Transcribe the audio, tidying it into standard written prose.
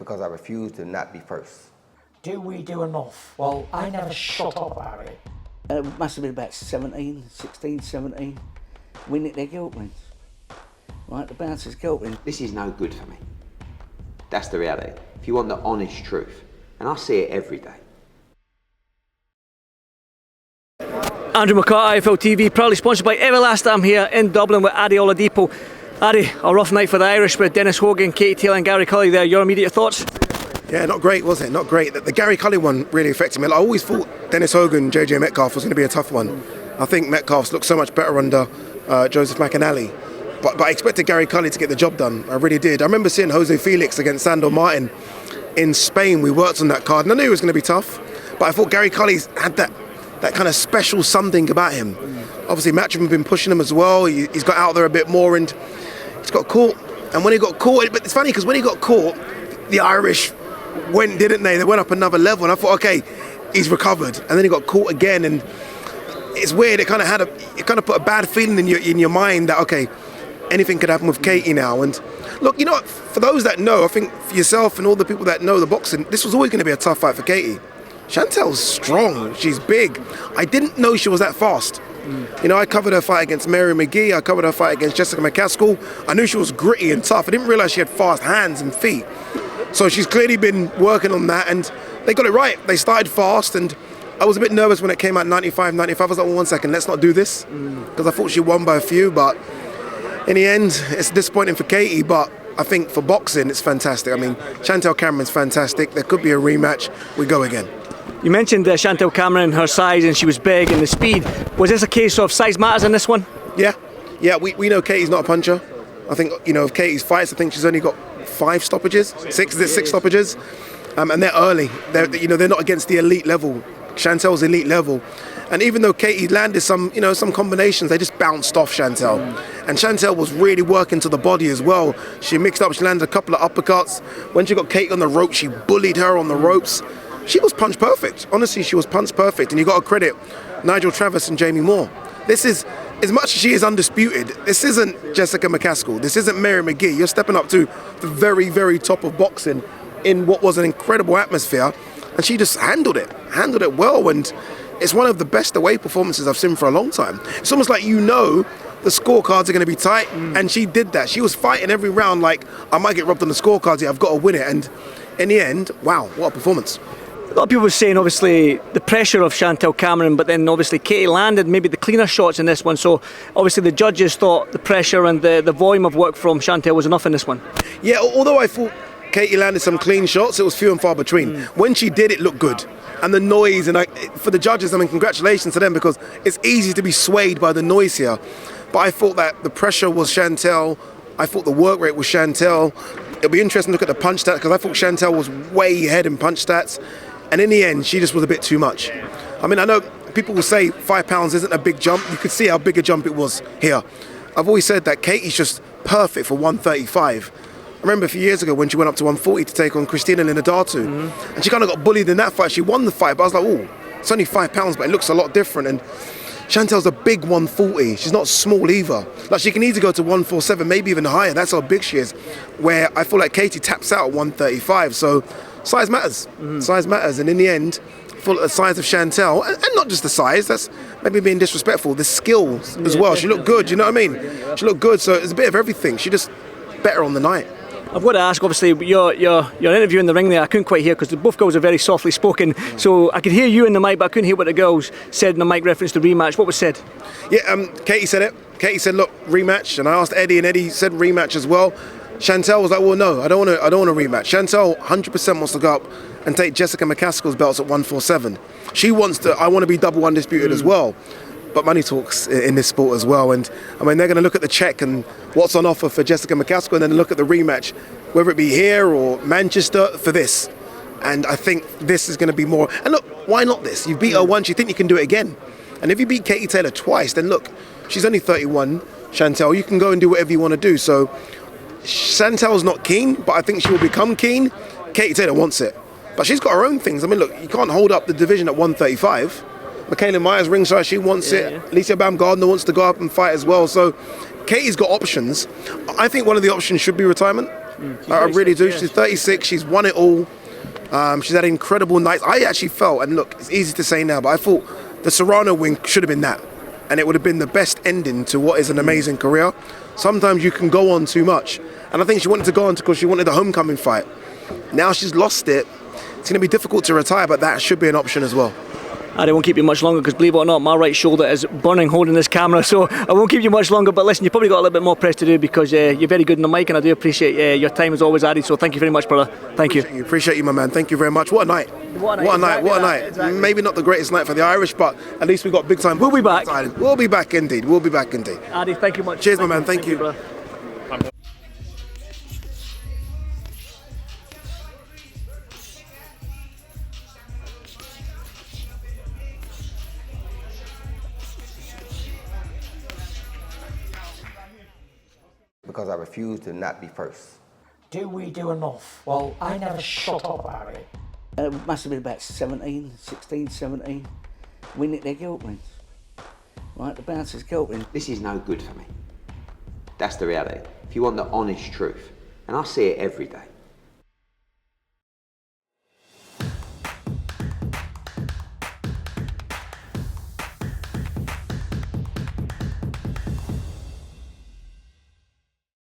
because I refuse to not be first. Do we do enough? Well, I never shut up about it. It must have been about 16, 17. We nicked their gilt rings. Right, the bouncer's gilt ring. This is no good for me. That's the reality. If you want the honest truth, and I see it every day. Andrew McCART, IFL TV, proudly sponsored by Everlast. I'm here in Dublin with Ade Oladipo. Ade, a rough night for the Irish with Dennis Hogan, Katie Taylor and Gary Cully there. Your immediate thoughts? Yeah, not great, was it? Not great. The Gary Cully one really affected me. I always thought Dennis Hogan, JJ Metcalf was going to be a tough one. I think Metcalf's looked so much better under Joseph McAnally. But I expected Gary Cully to get the job done. I really did. I remember seeing Jose Felix against Sandor Martin in Spain. We worked on that card and I knew it was going to be tough. But I thought Gary Cully's had that kind of special something about him. Obviously, Matchroom have been pushing him as well. He's got out there a bit more and he's got caught. And when he got caught, but it's funny because when he got caught, the Irish went, didn't they? They went up another level and I thought, okay, he's recovered. And then he got caught again and it's weird. It kind of put a bad feeling in your mind that, okay, anything could happen with Katie now. And look, you know what, for those that know, I think for yourself and all the people that know the boxing, this was always going to be a tough fight for Katie. Chantelle's strong, she's big. I didn't know she was that fast. You know, I covered her fight against Mary McGee, I covered her fight against Jessica McCaskill. I knew she was gritty and tough. I didn't realise she had fast hands and feet. So she's clearly been working on that and they got it right. They started fast and I was a bit nervous when it came out 95. I was like, well, 1 second, let's not do this. Because I thought she won by a few, but in the end, it's disappointing for Katie, but I think for boxing, it's fantastic. I mean, Chantelle Cameron's fantastic. There could be a rematch. We go again. You mentioned Chantelle Cameron, her size, and she was big, and the speed. Was this a case of size matters in this one? Yeah. We know Katie's not a puncher. I think, you know, of Katie's fights, I think she's only got 5 stoppages, six stoppages, and they're early. They're not against the elite level. Chantelle's elite level. And even though Katie landed some combinations, they just bounced off Chantelle. And Chantelle was really working to the body as well. She mixed up, she landed a couple of uppercuts. When she got Katie on the rope, she bullied her on the ropes. She was punch perfect. Honestly, she was punch perfect. And you got to credit Nigel Travis and Jamie Moore. This is, as much as she is undisputed, this isn't Jessica McCaskill. This isn't Mary McGee. You're stepping up to the very, very top of boxing in what was an incredible atmosphere. And she just handled it well. And it's one of the best away performances I've seen for a long time. It's almost like the scorecards are going to be tight, and she did that. She was fighting every round like, I might get robbed on the scorecards here, I've got to win it. And in the end, wow, what a performance. A lot of people were saying, obviously, the pressure of Chantelle Cameron, but then obviously Katie landed maybe the cleaner shots in this one. So obviously the judges thought the pressure and the volume of work from Chantelle was enough in this one. Yeah, although I thought Katie landed some clean shots, it was few and far between. When she did, it looked good. And the noise, and for the judges, I mean, congratulations to them, because it's easy to be swayed by the noise here. But I thought that the pressure was Chantelle. I thought the work rate was Chantelle. It'll be interesting to look at the punch stats, because I thought Chantelle was way ahead in punch stats. And in the end, she just was a bit too much. I mean, I know people will say 5 pounds isn't a big jump. You could see how big a jump it was here. I've always said that Katie's just perfect for 135. I remember a few years ago when she went up to 140 to take on Christina Linadatu. And she kind of got bullied in that fight. She won the fight, but I was like, oh, it's only 5 pounds, but it looks a lot different. And Chantelle's a big 140. She's not small either. Like, she can easily go to 147, maybe even higher. That's how big she is. Where I feel like Katie taps out at 135. So size matters. Size matters. And in the end, I feel like the size of Chantelle, and not just the size, that's maybe being disrespectful, the skills as well. She looked good, you know what I mean? She looked good, so it's a bit of everything. She just better on the night. I've got to ask, obviously, your interview in the ring there, I couldn't quite hear because both girls are very softly spoken. So I could hear you in the mic, but I couldn't hear what the girls said in the mic reference to rematch. What was said? Yeah, Katie said it. Katie said, look, rematch. And I asked Eddie, and Eddie said rematch as well. Chantelle was like, well, no, I don't want a rematch. Chantelle 100% wants to go up and take Jessica McCaskill's belts at 147. She wants to, I want to be double undisputed as well. But money talks in this sport as well. And I mean, they're going to look at the check and what's on offer for Jessica McCaskill, and then look at the rematch, whether it be here or Manchester, for this. And I think this is going to be more. And look, why not this? You've beat her once, you think you can do it again. And if you beat Katie Taylor twice, then look, she's only 31, Chantelle. You can go and do whatever you want to do. So Chantelle's not keen, but I think she will become keen. Katie Taylor wants it. But she's got her own things. I mean, look, you can't hold up the division at 135. Michaela Myers ringside, she wants it. Yeah. Alicia Baumgardner wants to go up and fight as well. So Katie's got options. I think one of the options should be retirement. I really do. She's 36. She's won it all. She's had incredible nights. I actually felt, and look, it's easy to say now, but I thought the Serrano win should have been that. And it would have been the best ending to what is an amazing career. Sometimes you can go on too much. And I think she wanted to go on because she wanted the homecoming fight. Now she's lost it. It's going to be difficult to retire, but that should be an option as well. I won't keep you much longer because, believe it or not, my right shoulder is burning holding this camera, so I won't keep you much longer. But listen, you've probably got a little bit more press to do because you're very good on the mic, and I do appreciate your time as always, Ade. So thank you very much, brother. Thank you. Appreciate you, my man. Thank you very much. What a night. What a night. Exactly. Maybe not the greatest night for the Irish, but at least we got big time. We'll be back. We'll be back indeed. Ade, thank you much. Cheers, my man. Thank you. Brother. Because I refuse to not be first. Do we do enough? Well, I never shut up about it. It must have been about 16, 17. We nicked their guilt rings. Right, the bouncer's guilt ring. This is no good for me. That's the reality. If you want the honest truth, and I see it every day,